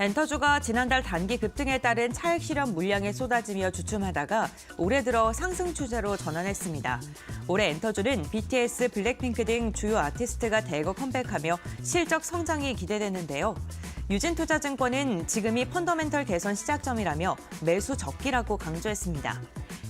엔터주가 지난달 단기 급등에 따른 차익 실현 물량에 쏟아지며 주춤하다가 올해 들어 상승 추세로 전환했습니다. 올해 엔터주는 BTS, 블랙핑크 등 주요 아티스트가 대거 컴백하며 실적 성장이 기대되는데요. 유진투자증권은 지금이 펀더멘털 개선 시작점이라며 매수 적기라고 강조했습니다.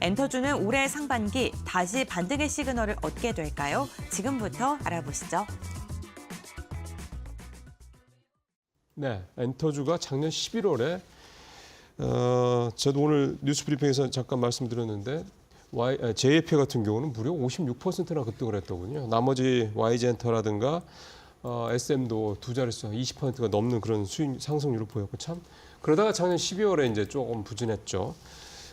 엔터주는 올해 상반기 다시 반등의 시그널을 얻게 될까요? 지금부터 알아보시죠. 네, 엔터주가 작년 11월에 저도 오늘 뉴스브리핑에서 잠깐 말씀드렸는데 JFE 같은 경우는 무려 56%나 급등을 했더군요. 나머지 YG엔터라든가 SM도 두 자릿수 20%가 넘는 그런 수익 상승률을 보였고 참 그러다가 작년 12월에 이제 조금 부진했죠.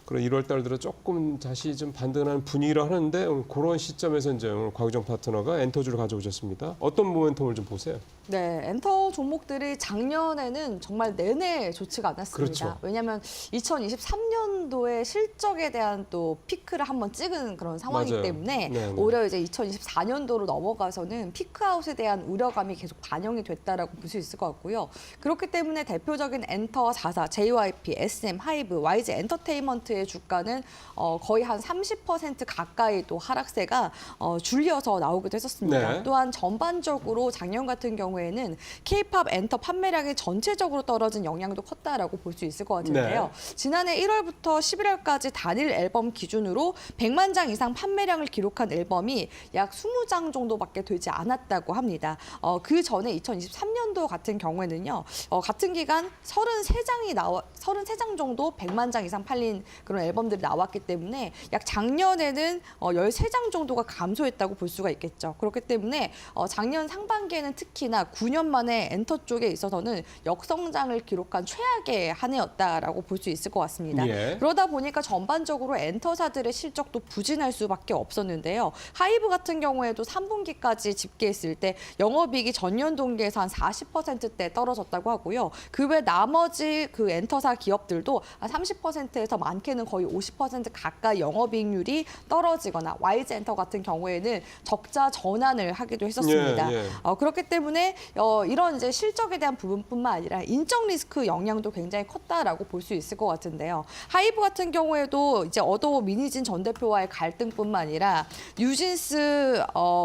그런 1월 달 들어 조금 다시 좀 반등하는 분위기라 하는데 그런 시점에서 이제 오늘 곽유정 파트너가 엔터주를 가져오셨습니다. 어떤 모멘텀을 좀 보세요? 네, 엔터 종목들이 작년에는 정말 내내 좋지가 않았습니다. 그렇죠. 왜냐하면 2023년도에 실적에 대한 또 피크를 한번 찍은 그런 상황이기 맞아요. 때문에 네네. 오히려 이제 2024년도로 넘어가서는 피크아웃에 대한 우려감이 계속 반영이 됐다라고 볼 수 있을 것 같고요. 그렇기 때문에 대표적인 엔터 4사, JYP, SM, 하이브, YG 엔터테인먼트의 주가는 거의 한 30% 가까이 또 하락세가 줄려서 나오기도 했었습니다. 네. 또한 전반적으로 작년 같은 경우에는 K-팝 엔터 판매량이 전체적으로 떨어진 영향도 컸다라고 볼 수 있을 것 같은데요. 네. 지난해 1월부터 11월까지 단일 앨범 기준으로 100만 장 이상 판매량을 기록한 앨범이 약 20장 정도밖에 되지 않았다고 합니다. 그 전에 2023년도 같은 경우에는요. 같은 기간 33장 정도 100만 장 이상 팔린 그런 앨범들이 나왔기 때문에 약 작년에는 13장 정도가 감소했다고 볼 수가 있겠죠. 그렇기 때문에 작년 상반기에는 특히나 9년 만에 엔터 쪽에 있어서는 역성장을 기록한 최악의 한 해였다라고 볼 수 있을 것 같습니다. 예. 그러다 보니까 전반적으로 엔터사들의 실적도 부진할 수밖에 없었는데요. 하이브 같은 경우에도 3분기까지 집계했을 때 영업이익이 전년 동기에서 한 40%대 떨어졌다고 하고요. 그 외 나머지 그 엔터사 기업들도 한 30%에서 많게는 거의 50% 가까이 영업이익률이 떨어지거나 YG엔터 같은 경우에는 적자 전환을 하기도 했었습니다. 예. 그렇기 때문에 이런 이제 실적에 대한 부분뿐만 아니라 인적 리스크 영향도 굉장히 컸다라고 볼 수 있을 것 같은데요. 하이브 같은 경우에도 이제 어도우 민희진 전 대표와의 갈등뿐만 아니라 뉴진스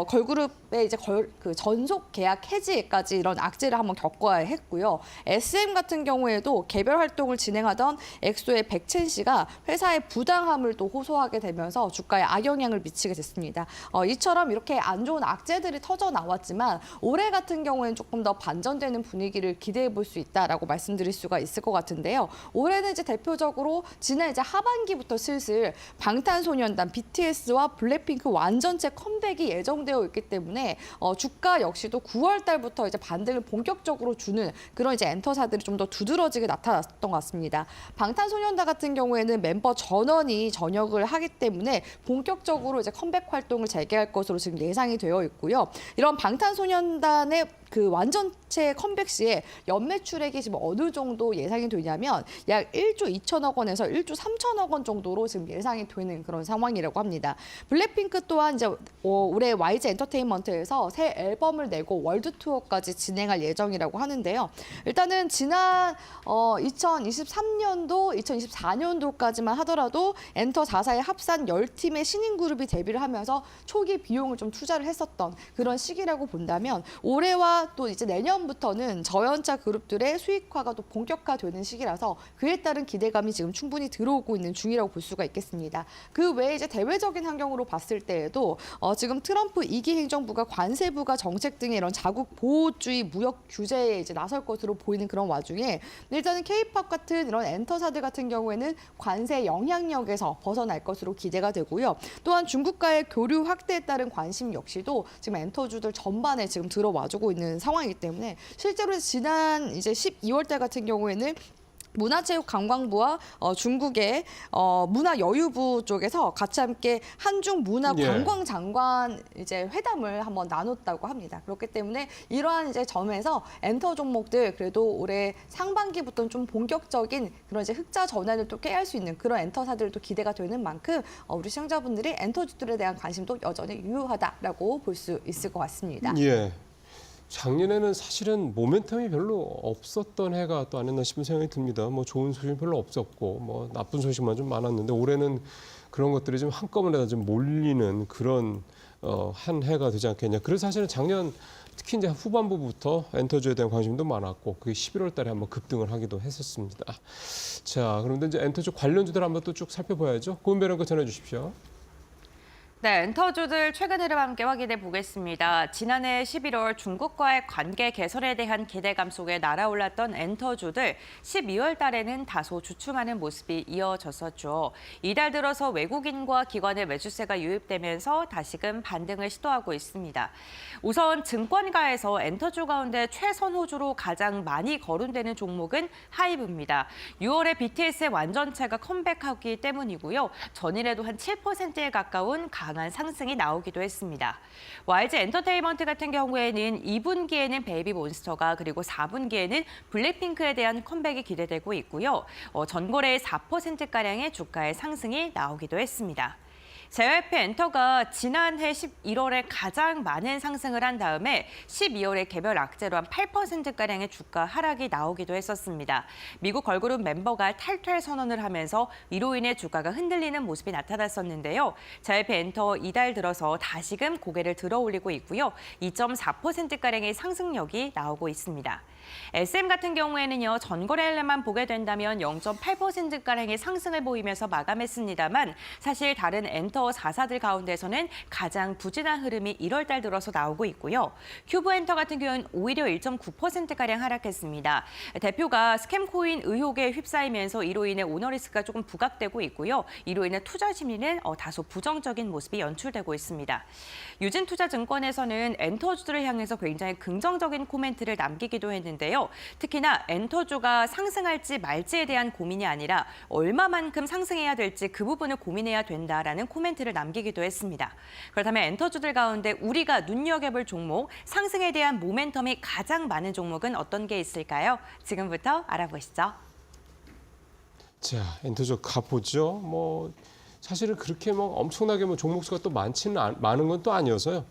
걸그룹의 이제 그 전속 계약 해지까지 이런 악재를 한번 겪어야 했고요. SM 같은 경우에도 개별 활동을 진행하던 엑소의 백첸 씨가 회사의 부당함을 또 호소하게 되면서 주가에 악영향을 미치게 됐습니다. 이처럼 이렇게 안 좋은 악재들이 터져 나왔지만 올해 같은 경우에는 조금 더 반전되는 분위기를 기대해 볼 수 있다라고 말씀드릴 수가 있을 것 같은데요. 올해는 이제 대표적으로 지난 이제 하반기부터 슬슬 방탄소년단 BTS와 블랙핑크 완전체 컴백이 예정되어 있기 때문에 주가 역시도 9월 달부터 이제 반등을 본격적으로 주는 그런 이제 엔터사들이 좀 더 두드러지게 나타났던 것 같습니다. 방탄소년단 같은 경우에는 멤버 전원이 전역을 하기 때문에 본격적으로 이제 컴백 활동을 재개할 것으로 지금 예상이 되어 있고요. 이런 방탄소년단의 그 완전체 컴백 시에 연매출액이 지금 어느 정도 예상이 되냐면 약 1조 2천억 원에서 1조 3천억 원 정도로 지금 예상이 되는 그런 상황이라고 합니다. 블랙핑크 또한 이제 올해 YG 엔터테인먼트에서 새 앨범을 내고 월드 투어까지 진행할 예정이라고 하는데요. 일단은 지난 2023년도, 2024년도까지만 하더라도 엔터 4사의 합산 10팀의 신인 그룹이 데뷔를 하면서 초기 비용을 좀 투자를 했었던 그런 시기라고 본다면 올해와 또 이제 내년부터는 저연차 그룹들의 수익화가 또 본격화되는 시기라서 그에 따른 기대감이 지금 충분히 들어오고 있는 중이라고 볼 수가 있겠습니다. 그 외에 이제 대외적인 환경으로 봤을 때에도 지금 트럼프 2기 행정부가 관세부가 정책 등의 이런 자국 보호주의 무역 규제에 이제 나설 것으로 보이는 그런 와중에 일단은 K-팝 같은 이런 엔터사들 같은 경우에는 관세 영향력에서 벗어날 것으로 기대가 되고요. 또한 중국과의 교류 확대에 따른 관심 역시도 지금 엔터주들 전반에 지금 들어와주고 있는 상황이기 때문에 실제로 지난 이제 12월 달 같은 경우에는 문화체육관광부와 중국의 문화여유부 쪽에서 같이 함께 한중 문화관광장관 이제 회담을 한번 나눴다고 합니다. 그렇기 때문에 이러한 이제 점에서 엔터 종목들 그래도 올해 상반기부터는 좀 본격적인 그런 이제 흑자 전환을 또 깨할 수 있는 그런 엔터사들도 기대가 되는 만큼 우리 시청자분들이 엔터주들에 대한 관심도 여전히 유효하다라고 볼 수 있을 것 같습니다. 예. 작년에는 사실은 모멘텀이 별로 없었던 해가 또 아니었나 싶은 생각이 듭니다. 뭐 좋은 소식이 별로 없었고 뭐 나쁜 소식만 좀 많았는데 올해는 그런 것들이 좀 한꺼번에 다 좀 몰리는 그런 한 해가 되지 않겠냐. 그래서 사실은 작년 특히 이제 후반부부터 엔터주에 대한 관심도 많았고 그게 11월 달에 한번 급등을 하기도 했었습니다. 자, 그런데 이제 엔터주 관련주들 한번 또 쭉 살펴봐야죠. 고은배랑 거 전해 주십시오. 네, 엔터주들 최근 흐름 함께 확인해 보겠습니다. 지난해 11월 중국과의 관계 개선에 대한 기대감 속에 날아올랐던 엔터주들 12월 달에는 다소 주춤하는 모습이 이어졌었죠. 이달 들어서 외국인과 기관의 매수세가 유입되면서 다시금 반등을 시도하고 있습니다. 우선 증권가에서 엔터주 가운데 최선호주로 가장 많이 거론되는 종목은 하이브입니다. 6월에 BTS의 완전체가 컴백하기 때문이고요. 전일에도 한 7%에 가까운 강한 상승이 나오기도 했습니다. YG 엔터테인먼트 같은 경우에는 2분기에는 베이비몬스터가 그리고 4분기에는 블랙핑크에 대한 컴백이 기대되고 있고요. 전거래의 4%가량의 주가의 상승이 나오기도 했습니다. JYP 엔터가 지난해 11월에 가장 많은 상승을 한 다음에 12월에 개별 악재로 한 8%가량의 주가 하락이 나오기도 했었습니다. 미국 걸그룹 멤버가 탈퇴 선언을 하면서 이로 인해 주가가 흔들리는 모습이 나타났었는데요. JYP 엔터 이달 들어서 다시금 고개를 들어 올리고 있고요. 2.4%가량의 상승력이 나오고 있습니다. SM 같은 경우에는요, 전거래일만 보게 된다면 0.8%가량의 상승을 보이면서 마감했습니다만 사실 다른 엔터 4사들 가운데서는 가장 부진한 흐름이 1월 달 들어서 나오고 있고요. 큐브엔터 같은 경우는 오히려 1.9%가량 하락했습니다. 대표가 스캠코인 의혹에 휩싸이면서 이로 인해 오너리스크가 조금 부각되고 있고요. 이로 인해 투자 심리는 다소 부정적인 모습이 연출되고 있습니다. 유진투자증권에서는 엔터주들을 향해서 굉장히 긍정적인 코멘트를 남기기도 했는데요. 특히나 엔터주가 상승할지 말지에 대한 고민이 아니라 얼마만큼 상승해야 될지 그 부분을 고민해야 된다라는 코멘트를 남기기도 했습니다. 그렇다면 엔터주들 가운데 우리가 눈여겨볼 종목, 상승에 대한 모멘텀이 가장 많은 종목은 어떤 게 있을까요? 지금부터 알아보시죠. 자, 엔터주 가보죠. 뭐 사실은 그렇게 뭐 엄청나게 뭐 종목 수가 또 많은 건 또 아니어서요.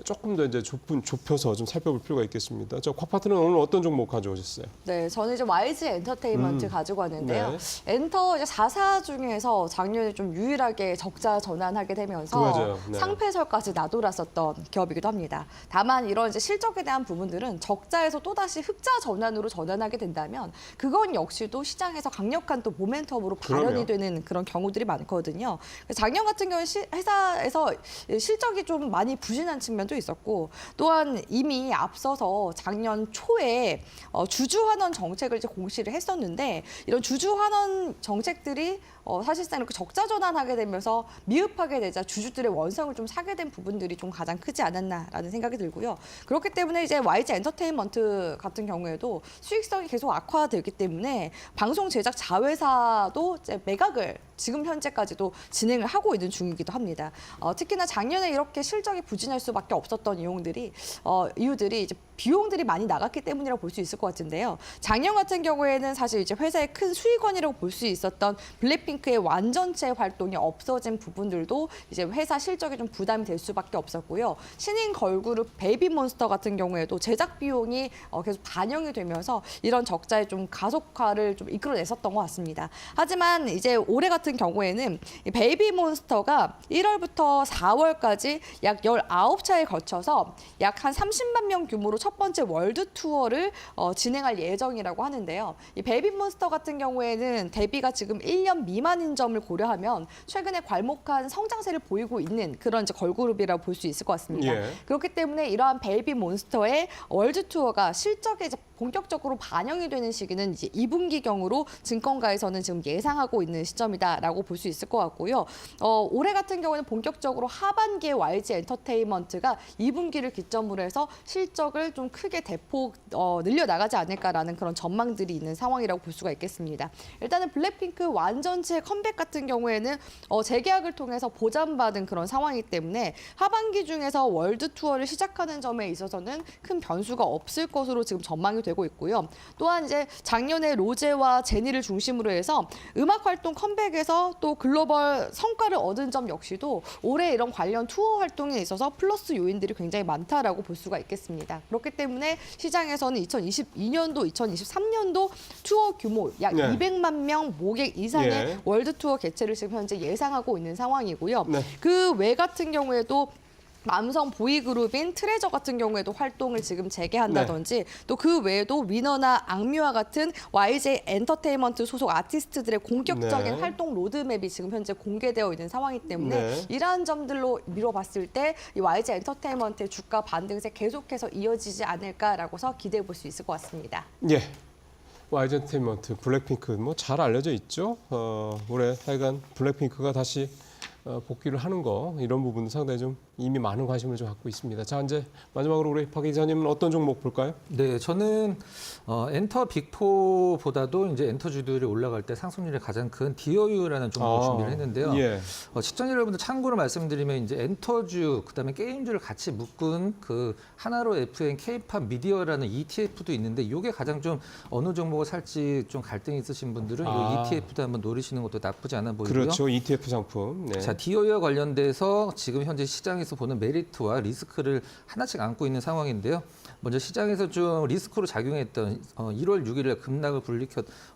조금 더 이제 좁혀서 좀 살펴볼 필요가 있겠습니다. 저 곽파트는 오늘 어떤 종목 가져오셨어요? 네, 저는 이제 YG 엔터테인먼트 가지고 왔는데요. 네. 엔터 이제 4사 중에서 작년에 좀 유일하게 적자 전환하게 되면서 맞아요. 네. 상패설까지 나돌았었던 기업이기도 합니다. 다만 이런 이제 실적에 대한 부분들은 적자에서 또다시 흑자 전환으로 전환하게 된다면 그건 역시도 시장에서 강력한 또 모멘텀으로 발현이 그럼요. 되는 그런 경우들이 많거든요. 작년 같은 경우에 회사에서 실적이 좀 많이 부진한 측면도 있었고 또한 이미 앞서서 작년 초에 주주환원 정책을 이제 공시를 했었는데 이런 주주환원 정책들이 사실상 이렇게 적자 전환하게 되면서 미흡하게 되자 주주들의 원성을 좀 사게 된 부분들이 좀 가장 크지 않았나라는 생각이 들고요. 그렇기 때문에 이제 YG 엔터테인먼트 같은 경우에도 수익성이 계속 악화되기 때문에 방송 제작 자회사도 이제 매각을 지금 현재까지도 진행을 하고 있는 중이기도 합니다. 특히나 작년에 이렇게 실적이 부진할 수밖에 없었던 이유들이 이제 비용들이 많이 나갔기 때문이라고 볼 수 있을 것 같은데요. 작년 같은 경우에는 사실 이제 회사의 큰 수익원이라고 볼 수 있었던 블랙핑크의 완전체 활동이 없어진 부분들도 이제 회사 실적에 좀 부담이 될 수밖에 없었고요. 신인 걸그룹 베이비몬스터 같은 경우에도 제작 비용이 계속 반영이 되면서 이런 적자의 좀 가속화를 좀 이끌어냈었던 것 같습니다. 하지만 이제 올해 같은 경우에는 이 베이비몬스터가 1월부터 4월까지 약 19차에 거쳐서 약 한 30만 명 규모로 첫 번째 월드 투어를 진행할 예정이라고 하는데요. 이 베이비몬스터 같은 경우에는 데뷔가 지금 1년 미만인 점을 고려하면 최근에 괄목한 성장세를 보이고 있는 그런 이제 걸그룹이라고 볼 수 있을 것 같습니다. 예. 그렇기 때문에 이러한 베이비몬스터의 월드 투어가 실적에 이제 본격적으로 반영이 되는 시기는 이제 2분기경으로 증권가에서는 지금 예상하고 있는 시점이다라고 볼 수 있을 것 같고요. 올해 같은 경우는 본격적으로 하반기에 YG 엔터테인먼트가 2분기를 기점으로 해서 실적을 좀 크게 대폭 늘려나가지 않을까라는 그런 전망들이 있는 상황이라고 볼 수가 있겠습니다. 일단은 블랙핑크 완전체 컴백 같은 경우에는 재계약을 통해서 보장받은 그런 상황이기 때문에 하반기 중에서 월드 투어를 시작하는 점에 있어서는 큰 변수가 없을 것으로 지금 전망이 되고 있고요. 또한 이제 작년에 로제와 제니를 중심으로 해서 음악 활동 컴백에서 또 글로벌 성과를 얻은 점 역시도 올해 이런 관련 투어 활동에 있어서 플러스 요인들이 굉장히 많다라고 볼 수가 있겠습니다. 그렇기 그렇기 때문에 시장에서는 2022년도, 2023년도 투어 규모 약 네. 200만 명 모객 이상의 예. 월드 투어 개최를 지금 현재 예상하고 있는 상황이고요. 네. 그 외 같은 경우에도 남성 보이그룹인 트레저 같은 경우에도 활동을 지금 재개한다든지 또 그 외에도 위너나 악뮤와 같은 YG 엔터테인먼트 소속 아티스트들의 공격적인 네. 활동 로드맵이 지금 현재 공개되어 있는 상황이기 때문에 네. 이러한 점들로 미뤄봤을 때 이 YG 엔터테인먼트의 주가 반등세 계속해서 이어지지 않을까라고서 기대해 볼 수 있을 것 같습니다. 예. YG 엔터테인먼트, 블랙핑크 뭐 잘 알려져 있죠. 올해 하여간 블랙핑크가 다시 복귀를 하는 거 이런 부분 상당히 좀 이미 많은 관심을 좀 갖고 있습니다. 자, 이제 마지막으로 우리 박 기자님은 어떤 종목 볼까요? 네, 저는 엔터 빅4보다도 이제 엔터주들이 올라갈 때 상승률이 가장 큰 DOU라는 종목을 준비를 했는데요. 예. 시청자 여러분들 참고로 말씀드리면 이제 엔터주 그다음에 게임주를 같이 묶은 그 하나로 FN K-팝 미디어라는 ETF도 있는데 이게 가장 좀 어느 종목을 살지 좀 갈등이 있으신 분들은 이 ETF도 한번 노리시는 것도 나쁘지 않아 보이고요. 그렇죠. ETF 상품. 네. 자, DOU와 관련돼서 지금 현재 시장에서 보는 메리트와 리스크를 하나씩 안고 있는 상황인데요. 먼저 시장에서 좀 리스크로 작용했던 1월 6일에 급락을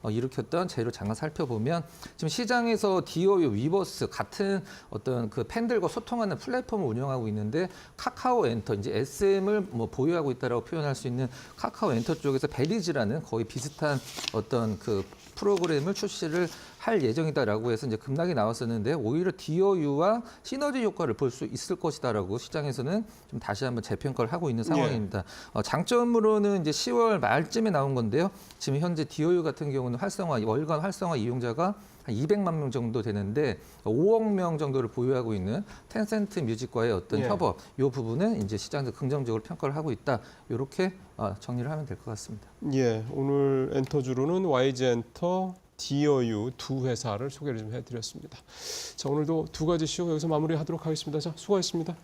일으켰던 재료 잠깐 살펴보면 지금 시장에서 DOU, 위버스 같은 어떤 그 팬들과 소통하는 플랫폼을 운영하고 있는데 카카오 엔터, 이제 SM을 뭐 보유하고 있다라고 표현할 수 있는 카카오 엔터 쪽에서 베리즈라는 거의 비슷한 어떤 그 프로그램을 출시를 할 예정이다라고 해서 이제 급락이 나왔었는데 오히려 DOU와 시너지 효과를 볼 수 있을 것이다라고 시장에서는 좀 다시 한번 재평가를 하고 있는 상황입니다. 장점으로는 이제 10월 말쯤에 나온 건데요. 지금 현재 DOU 같은 경우는 월간 활성화 이용자가 한 200만 명 정도 되는데 5억 명 정도를 보유하고 있는 텐센트 뮤직과의 어떤 협업, 이 부분은 이제 시장에서 긍정적으로 평가를 하고 있다. 이렇게 정리를 하면 될 것 같습니다. 예, 오늘 엔터주로는 YG 엔터, DOU 두 회사를 소개를 좀 해드렸습니다. 자, 오늘도 두 가지 쇼 여기서 마무리하도록 하겠습니다. 자, 수고하셨습니다.